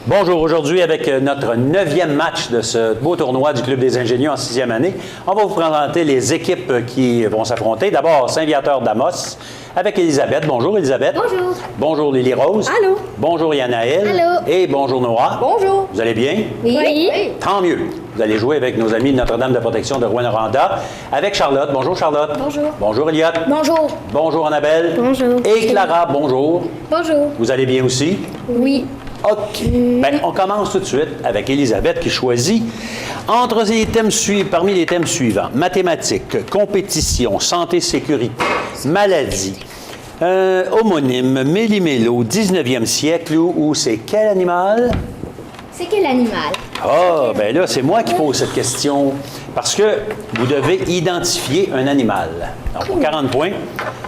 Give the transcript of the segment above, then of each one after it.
Bonjour, aujourd'hui avec notre 9e match de ce beau tournoi du Club des ingénieurs en 6e année, on va vous présenter les équipes qui vont s'affronter. D'abord, Saint-Viateur d'Amos avec Elisabeth. Bonjour Elisabeth. Bonjour. Bonjour Lily Rose. Allô. Bonjour Yanaël. Allô. Et bonjour Noah. Bonjour. Vous allez bien? Oui. Tant mieux. Vous allez jouer avec nos amis de Notre-Dame de protection de Rouyn-Noranda avec Charlotte. Bonjour Charlotte. Bonjour. Bonjour Eliott. Bonjour. Bonjour Annabelle. Bonjour. Et Clara, bonjour. Bonjour. Vous allez bien aussi? Oui. OK. Bien, on commence tout de suite avec Elisabeth qui choisit parmi les thèmes suivants: mathématiques, compétition, santé, sécurité, maladie, homonyme, méli-mélo, 19e siècle, ou c'est quel animal? C'est quel animal? Ah, bien là, c'est moi qui pose cette question parce que vous devez identifier un animal. Donc, pour 40 points,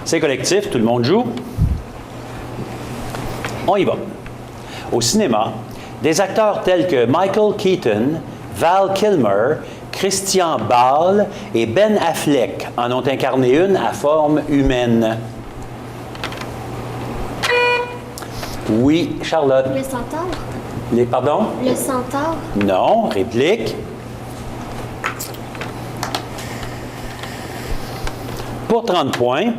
c'est collectif, tout le monde joue. On y va. Au cinéma, des acteurs tels que Michael Keaton, Val Kilmer, Christian Bale et Ben Affleck en ont incarné une à forme humaine. Oui, Charlotte. Le centaure. Pardon? Le centaure. Non, réplique. Pour 30 points,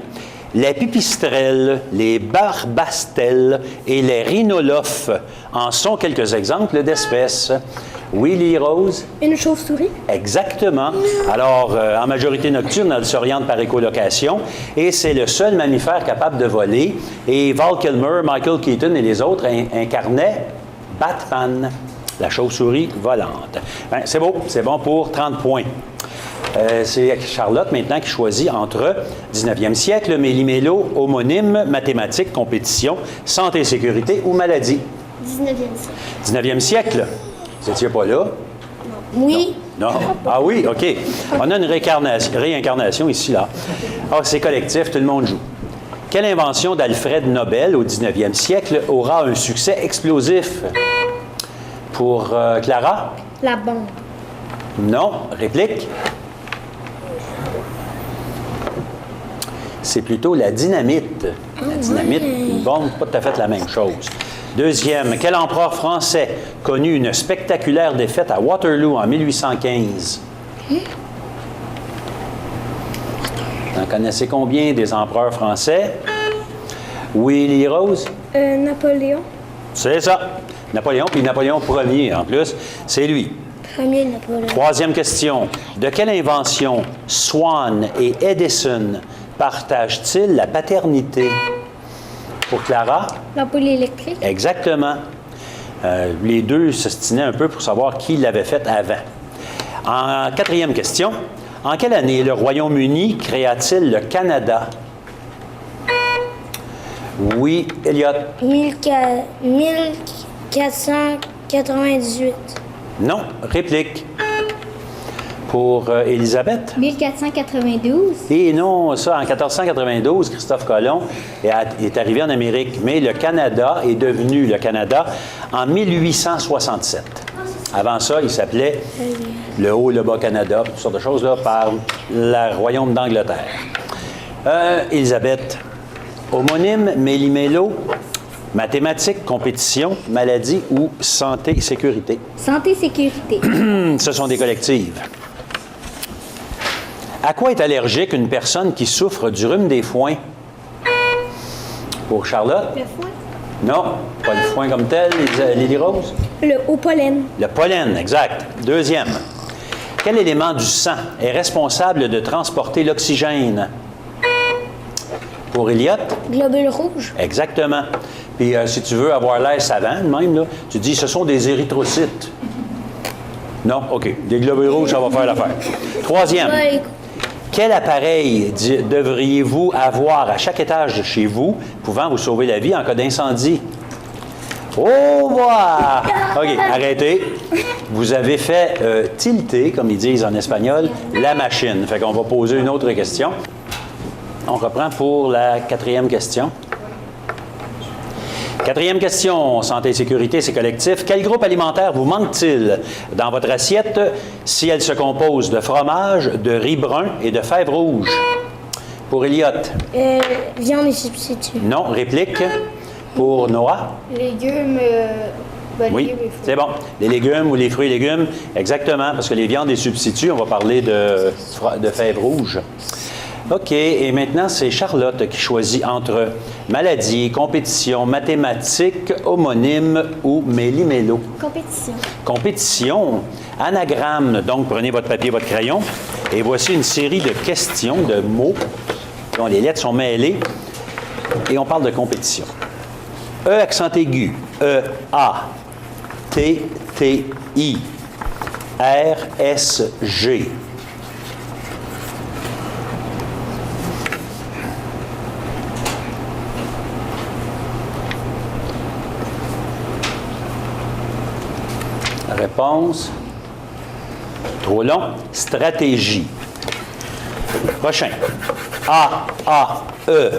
les pipistrelles, les barbastelles et les rhinolophes en sont quelques exemples d'espèces. Oui, Lily Rose? Une chauve-souris. Exactement. Alors, en majorité nocturne, elle s'oriente par écolocation et c'est le seul mammifère capable de voler. Et Val Kilmer, Michael Keaton et les autres incarnaient Batman, la chauve-souris volante. Ben, c'est beau, c'est bon pour 30 points. C'est Charlotte maintenant qui choisit entre 19e siècle, méli-mélo, homonyme, mathématiques, compétition, santé et sécurité ou maladie. 19e siècle. 19e siècle? Vous n'étiez pas là? Oui. Non? Ah oui, OK. On a une réincarnation ici, là. Ah, c'est collectif, tout le monde joue. Quelle invention d'Alfred Nobel au 19e siècle aura un succès explosif? Pour Clara? La bombe. Non. Réplique? C'est plutôt la dynamite. La dynamite, une bombe, pas tout à fait la même chose. Deuxième, quel empereur français connut une spectaculaire défaite à Waterloo en 1815? Vous en connaissez combien des empereurs français? Oui, Lily Rose? Napoléon. C'est ça. Napoléon, puis Napoléon Ier en plus, c'est lui. Premier Napoléon. Troisième question. De quelle invention Swan et Edison partagent-ils la paternité? Pour Clara? L'ampoule électrique. Exactement. Les deux s'ostinaient un peu pour savoir qui l'avait fait avant. En quatrième question, en quelle année le Royaume-Uni créa-t-il le Canada? Oui, Eliott. 1498. Non, réplique. Pour Elisabeth? 1492. Et non, ça, en 1492, Christophe Colomb est arrivé en Amérique, mais le Canada est devenu le Canada en 1867. Avant ça, il s'appelait le Haut, le Bas-Canada, toutes sortes de choses là, par le Royaume d'Angleterre. Elisabeth, homonyme, méli-mélo, mathématiques, compétition, maladie ou santé et sécurité? Santé, sécurité. Ce sont des collectives. À quoi est allergique une personne qui souffre du rhume des foins? Pour Charlotte? Le foin. Non, pas le foin comme tel, Lily Rose? Le haut pollen. Le pollen, exact. Deuxième. Quel élément du sang est responsable de transporter l'oxygène? Pour Eliott? Globule rouge. Exactement. Puis si tu veux avoir l'air savant, même, là, tu dis ce sont des érythrocytes. Non? OK. Des globules rouges, ça va faire l'affaire. Troisième. Ouais. Quel appareil devriez-vous avoir à chaque étage de chez vous pouvant vous sauver la vie en cas d'incendie? Oh, voilà! OK, arrêtez. Vous avez fait tilter, comme ils disent en espagnol, la machine. Fait qu'on va poser une autre question. On reprend pour la quatrième question. Quatrième question, santé et sécurité, c'est collectif. Quel groupe alimentaire vous manque-t-il dans votre assiette si elle se compose de fromage, de riz brun et de fèves rouges? Pour Eliott? Viande et substitut. Non. Réplique? Pour Noah? Légumes, Oui, c'est bon. Les légumes ou les fruits et légumes, exactement, parce que les viandes et substituts, on va parler de fèves rouges. OK, et maintenant, c'est Charlotte qui choisit entre maladie, compétition, mathématiques, homonyme ou méli-mélo. Compétition. Compétition, anagramme. Donc, prenez votre papier, votre crayon, et voici une série de questions, de mots, dont les lettres sont mêlées, et on parle de compétition. E accent aigu, E-A, T-T-I, R-S-G. Réponse. Trop long. Stratégie. Prochain. A, A, E,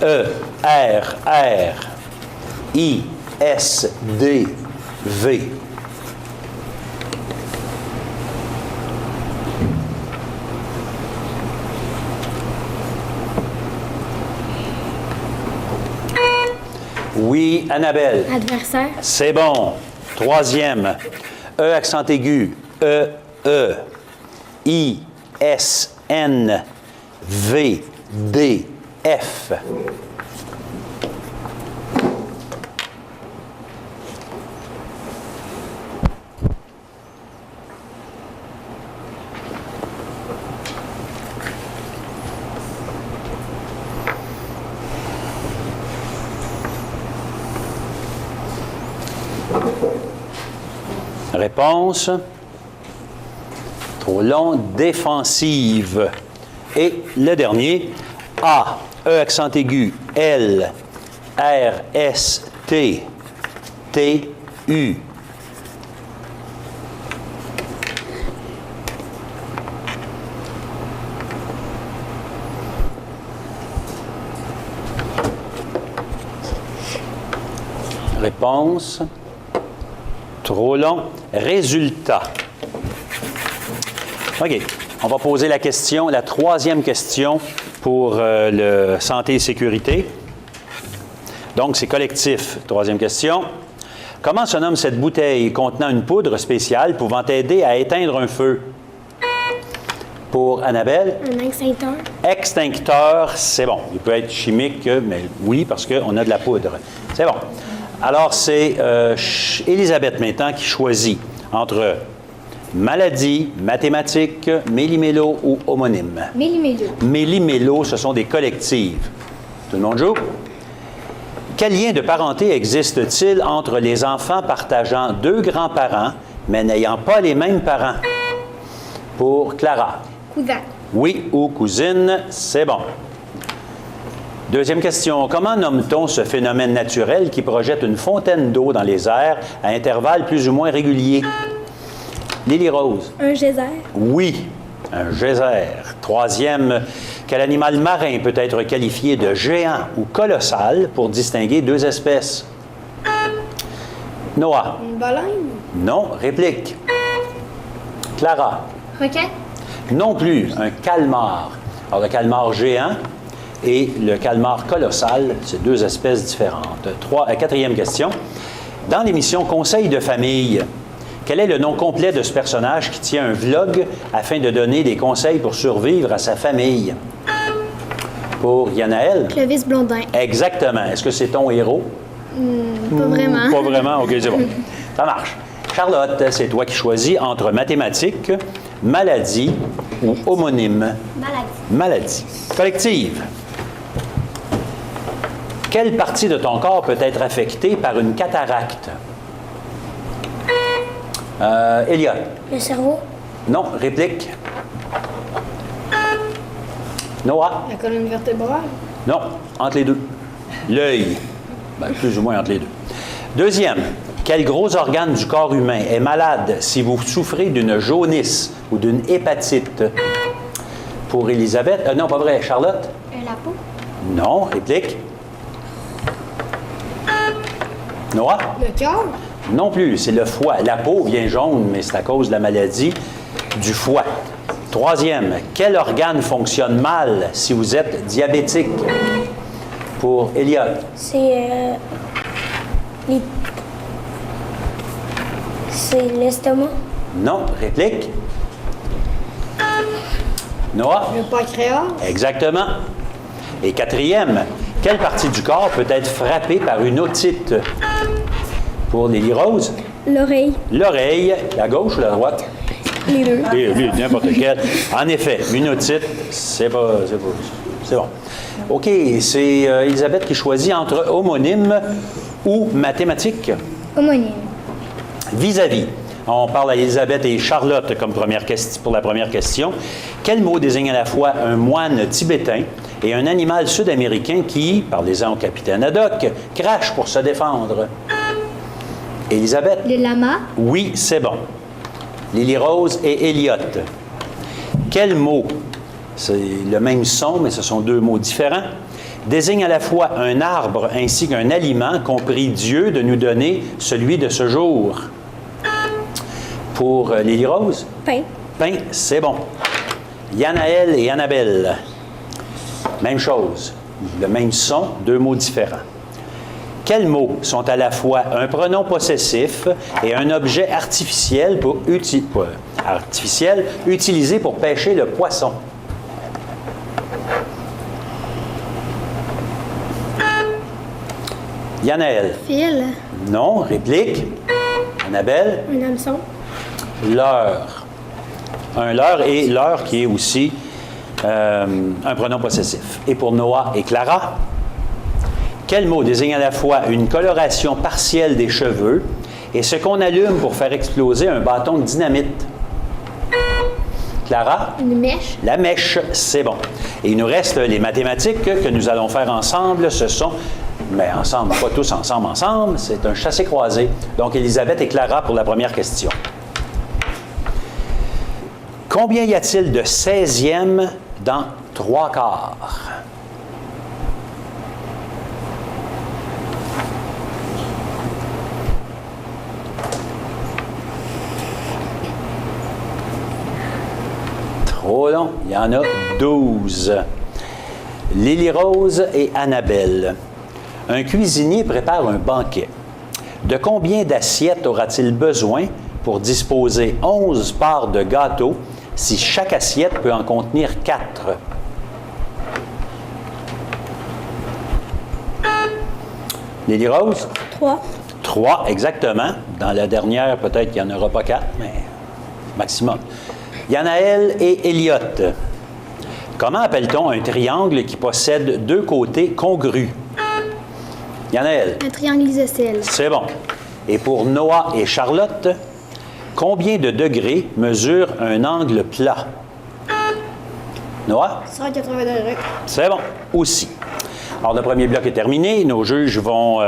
E, R, R, I, S, D, V. Oui, Annabelle. Adversaire. C'est bon. Troisième. E accent aigu. E, E. I, S, N, V, D, F. Réponse. Trop long. Défensive. Et le dernier. A. E accent aigu. L. R. S. T. T. U. Réponse. Trop long. Résultat. OK. On va poser la question, la troisième question pour le santé et sécurité. Donc, c'est collectif. Troisième question. Comment se nomme cette bouteille contenant une poudre spéciale pouvant aider à éteindre un feu? Pour Annabelle? Un extincteur. Extincteur, c'est bon. Il peut être chimique, mais oui, parce qu'on a de la poudre. C'est bon. Alors, c'est Élisabeth maintenant qui choisit entre maladie, mathématiques, méli-mélo ou homonyme. Méli-mélo. Méli-mélo, ce sont des collectives. Tout le monde joue? Quel lien de parenté existe-t-il entre les enfants partageant deux grands-parents, mais n'ayant pas les mêmes parents? Pour Clara. Cousin. Oui ou cousine, c'est bon. Deuxième question. Comment nomme-t-on ce phénomène naturel qui projette une fontaine d'eau dans les airs à intervalles plus ou moins réguliers? Lily Rose. Un geyser. Oui, un geyser. Troisième. Quel animal marin peut être qualifié de géant ou colossal pour distinguer deux espèces? Noah. Une baleine. Non. Réplique. Clara. Requin. Non plus. Un calmar. Alors, le calmar géant et le calmar colossal, c'est deux espèces différentes. Quatrième question. Dans l'émission Conseil de famille, quel est le nom complet de ce personnage qui tient un vlog afin de donner des conseils pour survivre à sa famille? Pour Yanaël? Clovis Blondin. Exactement. Est-ce que c'est ton héros? Pas vraiment. Pas vraiment? OK, c'est bon. Ça marche. Charlotte, c'est toi qui choisis entre mathématiques, maladie ou homonyme. Maladie. Maladie. Collective. Quelle partie de ton corps peut être affectée par une cataracte? Elliot. Le cerveau. Non. Réplique. Noah. La colonne vertébrale. Non. Entre les deux. L'œil. Ben, plus ou moins entre les deux. Deuxième. Quel gros organe du corps humain est malade si vous souffrez d'une jaunisse ou d'une hépatite? Pour Élisabeth. Non, pas vrai. Charlotte? La peau. Non. Réplique. Noah? Le cœur. Non plus, c'est le foie. La peau vient jaune, mais c'est à cause de la maladie du foie. Troisième, quel organe fonctionne mal si vous êtes diabétique? Pour Elliot. C'est les C'est l'estomac. Non. Réplique? Noah? Le pancréas. Exactement. Et quatrième, quelle partie du corps peut être frappée par une otite? Pour Lily Rose? L'oreille. L'oreille, la gauche ou la droite? Les deux. N'importe quelle. En effet, une otite, c'est bon. OK, c'est Elisabeth qui choisit entre homonyme ou mathématiques. Homonyme. Vis-à-vis. On parle à Elisabeth et Charlotte comme pour la première question. Quel mot désigne à la fois un moine tibétain et un animal sud-américain qui, parlez-en au capitaine Haddock, crache pour se défendre? Elisabeth? Le lama. Oui, c'est bon. Lily Rose et Elliot. Quel mot, c'est le même son, mais ce sont deux mots différents, désigne à la fois un arbre ainsi qu'un aliment qu'ont pris Dieu de nous donner celui de ce jour? Pour Lily Rose? Pain. Pain, c'est bon. Yanaël et Annabelle. Même chose. Le même son, deux mots différents. Quels mots sont à la fois un pronom possessif et un objet artificiel, utilisé pour pêcher le poisson? Yanaël. Fil. Non. Réplique. Annabelle. Un hameçon. Leurre. Un leurre et leurre qui est aussi un pronom possessif. Et pour Noah et Clara, quel mot désigne à la fois une coloration partielle des cheveux et ce qu'on allume pour faire exploser un bâton de dynamite? Clara? Une mèche. La mèche, c'est bon. Et il nous reste les mathématiques que nous allons faire ensemble. Ce sont, mais ensemble, pas tous ensemble, c'est un chassé-croisé. Donc, Elisabeth et Clara pour la première question. Combien y a-t-il de 16e dans 3/4? Trop long, il y en a 12. Lily Rose et Annabelle. Un cuisinier prépare un banquet. De combien d'assiettes aura-t-il besoin pour disposer 11 parts de gâteau si chaque assiette peut en contenir 4? Lily Rose? 3. 3, exactement. Dans la dernière, peut-être qu'il n'y en aura pas 4, mais maximum. Yanaël et Elliot. Comment appelle-t-on un triangle qui possède deux côtés congrus? Yanaël? Un triangle isocèle. C'est bon. Et pour Noah et Charlotte, combien de degrés mesure un angle plat? Noah? 180 degrés. C'est bon. Aussi. Alors, le premier bloc est terminé. Nos juges vont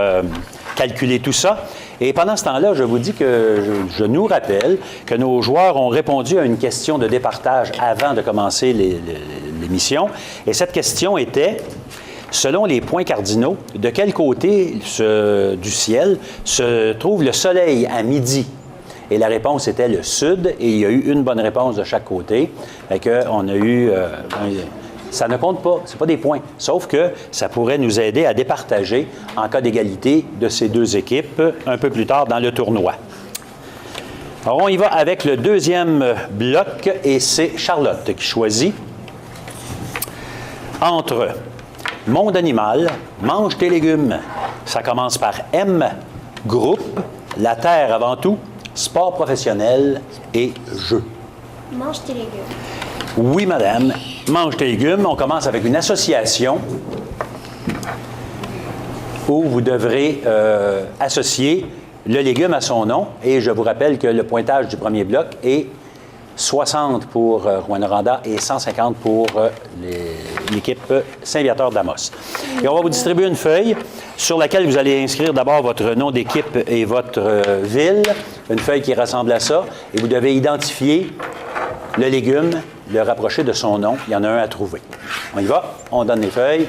calculer tout ça. Et pendant ce temps-là, je vous dis que je nous rappelle que nos joueurs ont répondu à une question de départage avant de commencer l'émission. Et cette question était, selon les points cardinaux, de quel côté du ciel se trouve le soleil à midi? Et la réponse était le sud, et il y a eu une bonne réponse de chaque côté. Fait qu'on a eu... ça ne compte pas, ce n'est pas des points. Sauf que ça pourrait nous aider à départager en cas d'égalité de ces deux équipes un peu plus tard dans le tournoi. Alors, on y va avec le deuxième bloc, et c'est Charlotte qui choisit. Entre monde animal, mange tes légumes. Ça commence par M, groupe, la terre avant tout, sport professionnel et jeu. Mange tes légumes. Oui, madame. Mange tes légumes. On commence avec une association où vous devrez associer le légume à son nom. Et je vous rappelle que le pointage du premier bloc est 60 pour Rouyn-Noranda et 150 pour l'équipe Saint-Viateur d'Amos. Et on va vous distribuer une feuille sur laquelle vous allez inscrire d'abord votre nom d'équipe et votre ville. Une feuille qui ressemble à ça. Et vous devez identifier le légume, le rapprocher de son nom. Il y en a un à trouver. On y va. On donne les feuilles.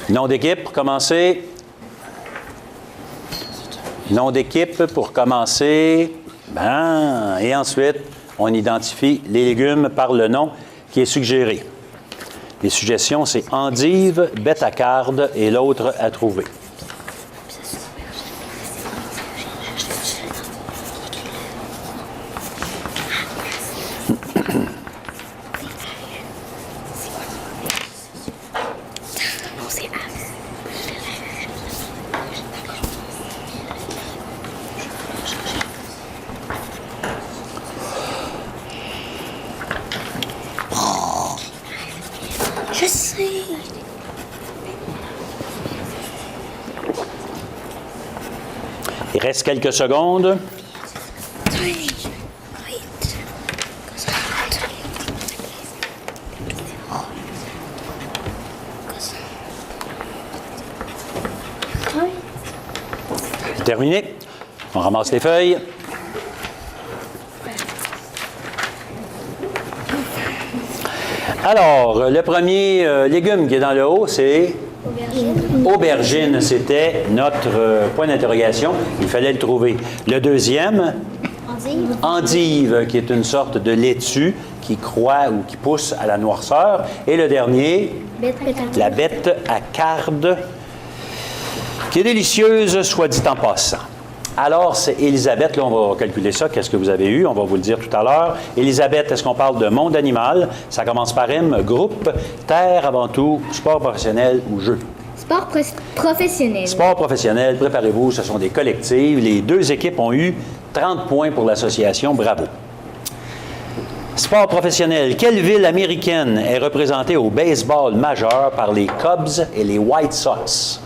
Nom d'équipe pour commencer. Nom d'équipe pour commencer. Ben, et ensuite, on identifie les légumes par le nom qui est suggéré. Les suggestions, c'est endive, bête à carde et l'autre à trouver. Il reste quelques secondes. Terminé. On ramasse les feuilles. Alors, le premier légume qui est dans le haut, c'est aubergine. C'était notre point d'interrogation. Il fallait le trouver. Le deuxième, endive, qui est une sorte de laitue qui croît ou qui pousse à la noirceur. Et le dernier, la bête à carde, qui est délicieuse, soit dit en passant. Alors, c'est Élisabeth, là, on va calculer ça. Qu'est-ce que vous avez eu? On va vous le dire tout à l'heure. Élisabeth, est-ce qu'on parle de monde animal? Ça commence par M, groupe, terre avant tout, sport professionnel ou jeu? Sport professionnel. Sport professionnel, préparez-vous, ce sont des collectives. Les deux équipes ont eu 30 points pour l'association. Bravo. Sport professionnel. Quelle ville américaine est représentée au baseball majeur par les Cubs et les White Sox?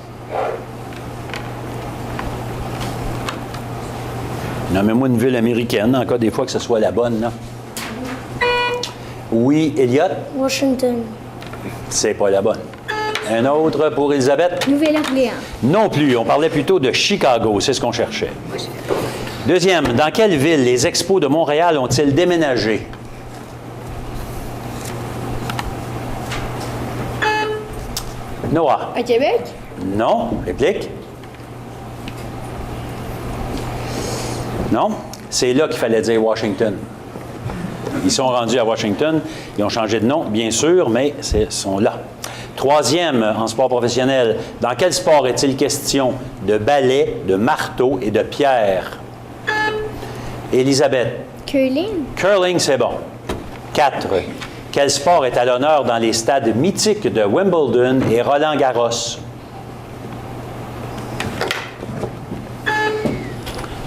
Nommez-moi une ville américaine, en cas des fois que ce soit la bonne, là. Oui, Elliot? Washington. C'est pas la bonne. Un autre pour Elisabeth? Nouvelle-Orléans. Non plus. On parlait plutôt de Chicago. C'est ce qu'on cherchait. Deuxième, dans quelle ville les Expos de Montréal ont-ils déménagé? Noah? À Québec? Non. Réplique? Non? C'est là qu'il fallait dire Washington. Ils sont rendus à Washington. Ils ont changé de nom, bien sûr, mais ils sont là. Troisième, en sport professionnel, dans quel sport est-il question de balai, de marteau et de pierre? Élisabeth? Curling. Curling, c'est bon. 4. Quel sport est à l'honneur dans les stades mythiques de Wimbledon et Roland-Garros?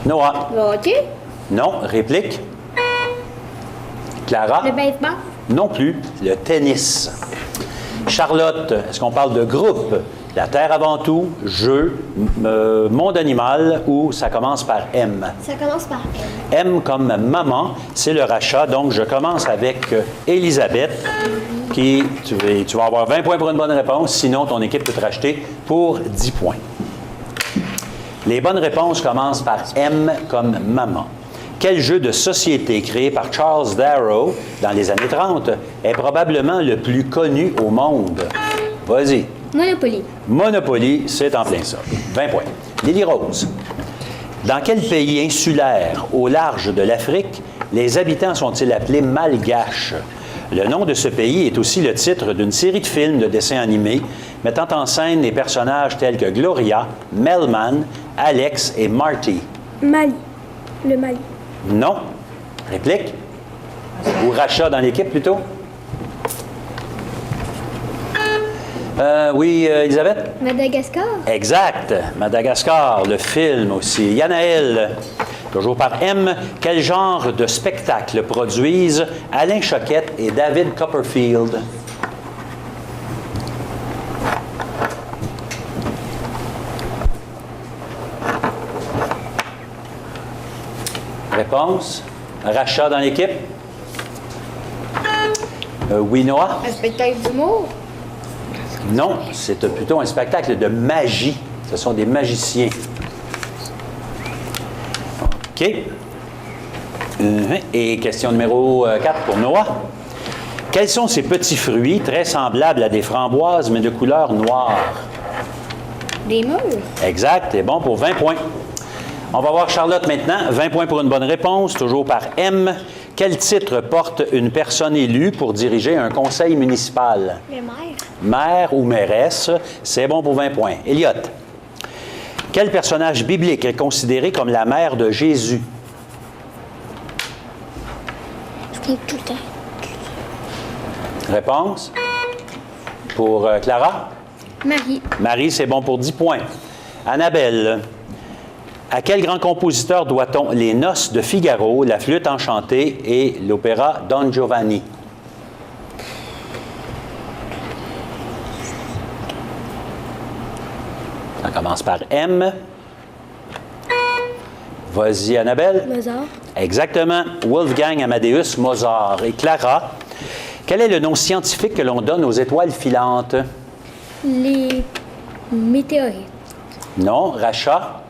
Noah? Le hockey. Non. Réplique? Clara? Le baseball. Non plus. Le tennis. Charlotte, est-ce qu'on parle de groupe? La Terre avant tout, jeu, monde animal ou ça commence par M? Ça commence par M. M comme maman, c'est le rachat. Donc, je commence avec Élisabeth, qui, tu vas avoir 20 points pour une bonne réponse. Sinon, ton équipe peut te racheter pour 10 points. Les bonnes réponses commencent par M comme maman. Quel jeu de société créé par Charles Darrow dans les années 30 est probablement le plus connu au monde? Vas-y. Monopoly. Monopoly, c'est en plein ça. 20 points. Lily Rose. Dans quel pays insulaire, au large de l'Afrique, les habitants sont-ils appelés malgaches? Le nom de ce pays est aussi le titre d'une série de films de dessins animés mettant en scène des personnages tels que Gloria, Melman, Alex et Marty. Mali. Le Mali. Non. Réplique? Ou rachat dans l'équipe, plutôt? Oui, Elisabeth? Madagascar. Exact. Madagascar, le film aussi. Yanaël, toujours par M. Quel genre de spectacle produisent Alain Choquette et David Copperfield? Réponse? Rachat dans l'équipe? Oui, Noah? Un spectacle d'humour. Non, c'est plutôt un spectacle de magie. Ce sont des magiciens. OK. Et question numéro 4 pour Noah. Quels sont ces petits fruits très semblables à des framboises, mais de couleur noire? Des mûres. Exact, c'est bon pour 20 points. On va voir Charlotte maintenant. 20 points pour une bonne réponse, toujours par M. Quel titre porte une personne élue pour diriger un conseil municipal? Le maire. Maire ou mairesse, c'est bon pour 20 points. Elliot. Quel personnage biblique est considéré comme la mère de Jésus? Je compte tout le temps. Réponse? Pour Clara? Marie. Marie, c'est bon pour 10 points. Annabelle. À quel grand compositeur doit-on les Noces de Figaro, la Flûte enchantée et l'opéra Don Giovanni? Ça commence par M. Vas-y, Annabelle. Mozart. Exactement. Wolfgang Amadeus Mozart. Et Clara, quel est le nom scientifique que l'on donne aux étoiles filantes? Les météorites. Non. Racha?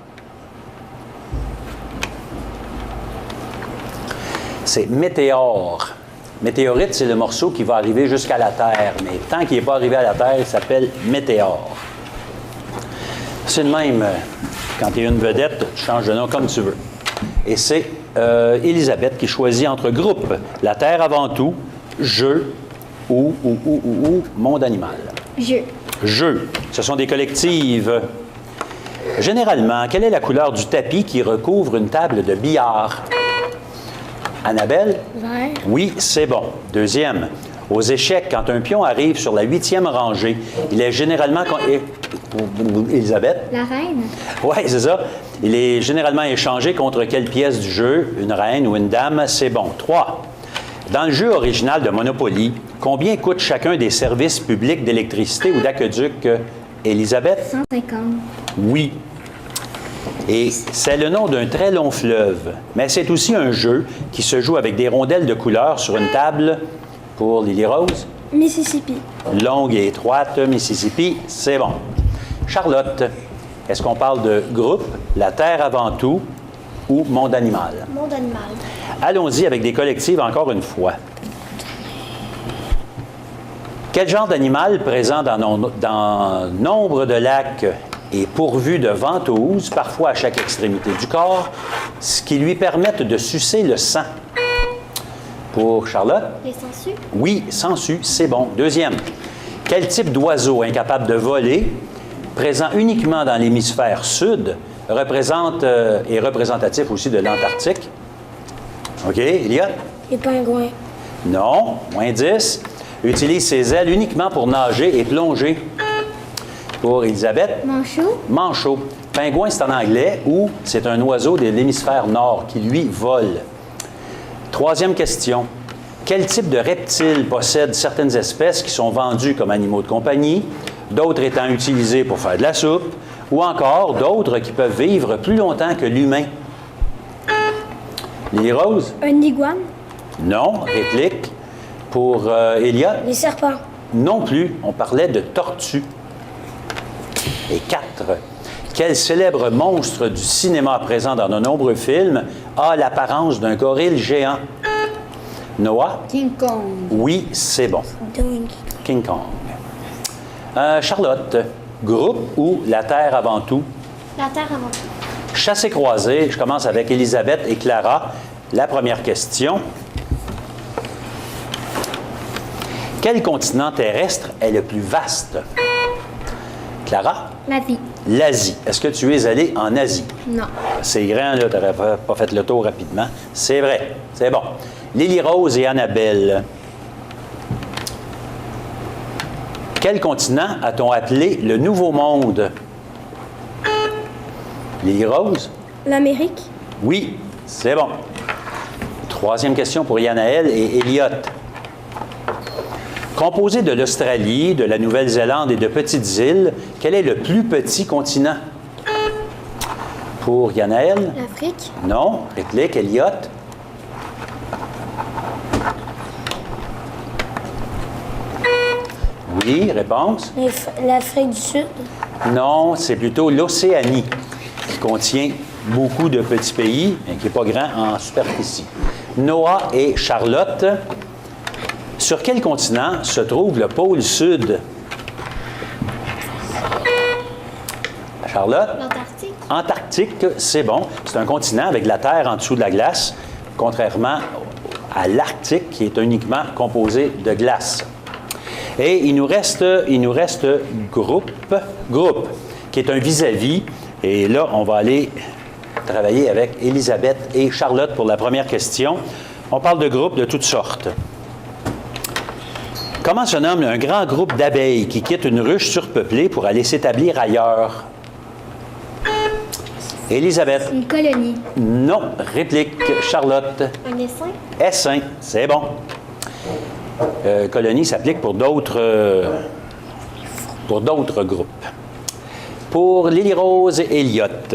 C'est météore. Météorite, c'est le morceau qui va arriver jusqu'à la Terre. Mais tant qu'il n'est pas arrivé à la Terre, il s'appelle météore. C'est le même. Quand tu es une vedette, tu changes de nom comme tu veux. Et c'est Elisabeth qui choisit entre groupes. La Terre avant tout, jeu ou monde animal. Jeu. Jeu. Ce sont des collectives. Généralement, quelle est la couleur du tapis qui recouvre une table de billard? Annabelle? Vert. Oui, c'est bon. Deuxième. Aux échecs, quand un pion arrive sur la 8e rangée, il est généralement... Elisabeth? La reine. Oui, c'est ça. Il est généralement échangé contre quelle pièce du jeu? Une reine ou une dame? C'est bon. 3. Dans le jeu original de Monopoly, combien coûte chacun des services publics d'électricité ou d'aqueduc? Elisabeth? 150. Oui. Et c'est le nom d'un très long fleuve. Mais c'est aussi un jeu qui se joue avec des rondelles de couleur sur une table pour Lily Rose. Mississippi. Longue et étroite, Mississippi, c'est bon. Charlotte, est-ce qu'on parle de groupe, la Terre avant tout ou monde animal? Monde animal. Allons-y avec des collectives encore une fois. Quel genre d'animal présent dans nombre de lacs est pourvu de ventouses, parfois à chaque extrémité du corps, ce qui lui permettent de sucer le sang? Pour Charlotte? Les sangsues. Oui, sangsues, c'est bon. Deuxième. Quel type d'oiseau incapable de voler, présent uniquement dans l'hémisphère sud, est représentatif aussi de l'Antarctique? OK, Elia? Les pingouins. Non, moins 10. Utilise ses ailes uniquement pour nager et plonger. Pour Elisabeth? Manchot. Manchot. Pingouin, c'est en anglais, ou c'est un oiseau de l'hémisphère nord qui, lui, vole. Troisième question. Quel type de reptile possède certaines espèces qui sont vendues comme animaux de compagnie, d'autres étant utilisés pour faire de la soupe, ou encore d'autres qui peuvent vivre plus longtemps que l'humain? Lily Rose? Un iguane. Non. Réplique. Pour Elliot? Les serpents. Non plus. On parlait de tortues. Et 4. Quel célèbre monstre du cinéma présent dans de nombreux films a l'apparence d'un gorille géant? Noah? King Kong. Oui, c'est bon. King Kong. Charlotte, groupe ou la Terre avant tout? La Terre avant tout. Chassé-croisé, je commence avec Elisabeth et Clara. La première question. Quel continent terrestre est le plus vaste? Clara? L'Asie. L'Asie. Est-ce que tu es allé en Asie? Non. C'est grand, là, tu n'aurais pas fait le tour rapidement. C'est vrai. C'est bon. Lily Rose et Annabelle. Quel continent a-t-on appelé le Nouveau Monde? Lily Rose? L'Amérique. Oui, c'est bon. Troisième question pour Yanaël et Elliot. Composé de l'Australie, de la Nouvelle-Zélande et de petites îles, quel est le plus petit continent? Pour Yanaël? L'Afrique. Non. Réplique, Elliot? Oui, réponse? L'Afrique du Sud. Non, c'est plutôt l'Océanie, qui contient beaucoup de petits pays, mais qui n'est pas grand en superficie. Noah et Charlotte. Sur quel continent se trouve le pôle Sud? Charlotte? L'Antarctique. Antarctique, c'est bon. C'est un continent avec de la terre en dessous de la glace, contrairement à l'Arctique, qui est uniquement composé de glace. Et il nous reste groupe, qui est un vis-à-vis. Et là, on va aller travailler avec Elisabeth et Charlotte pour la première question. On parle de groupes de toutes sortes. Comment se nomme un grand groupe d'abeilles qui quitte une ruche surpeuplée pour aller s'établir ailleurs? Élisabeth? Une colonie. Non. Réplique. Charlotte? Un essaim. Essaim. C'est bon. Colonie s'applique pour d'autres groupes. pour Lily-Rose Elliott.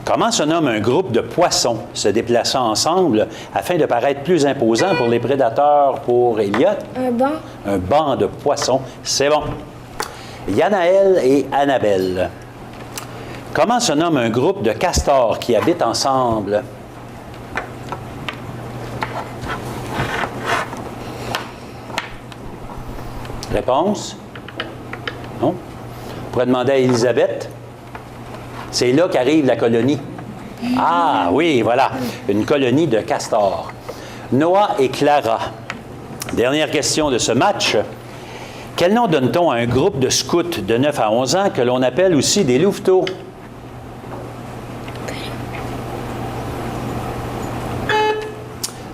Comment se nomme un groupe de poissons se déplaçant ensemble afin de paraître plus imposant pour les prédateurs pour Elliott? Un banc. Un banc de poissons. C'est bon. Yanaël et Annabelle. Comment se nomme un groupe de castors qui habitent ensemble? Réponse? Non? On pourrait demander à Elisabeth. C'est là qu'arrive la colonie. Ah oui, voilà, une colonie de castors. Noah et Clara. Dernière question de ce match. Quel nom donne-t-on à un groupe de scouts de 9 à 11 ans que l'on appelle aussi des louveteaux?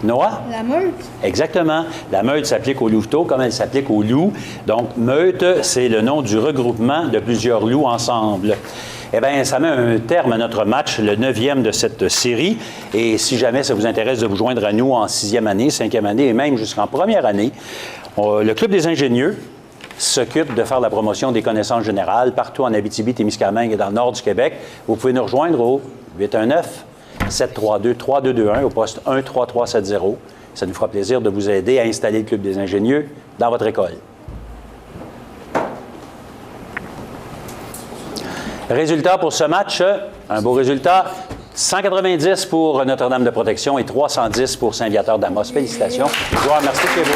Noah? La meute. Exactement. La meute s'applique aux louveteaux comme elle s'applique aux loups. Donc, meute, c'est le nom du regroupement de plusieurs loups ensemble. Eh bien, ça met un terme à notre match, le 9e de cette série. Et si jamais ça vous intéresse de vous joindre à nous en 6e année, 5e année et même jusqu'en première année, le Club des ingénieux s'occupe de faire la promotion des connaissances générales partout en Abitibi-Témiscamingue et dans le nord du Québec. Vous pouvez nous rejoindre au 819-732-3221 au poste 13370. Ça nous fera plaisir de vous aider à installer le Club des ingénieux dans votre école. Résultat pour ce match, un beau résultat. 190 pour Notre-Dame de Protection et 310 pour Saint-Viateur d'Amos. Félicitations. Joueurs, merci chez vous.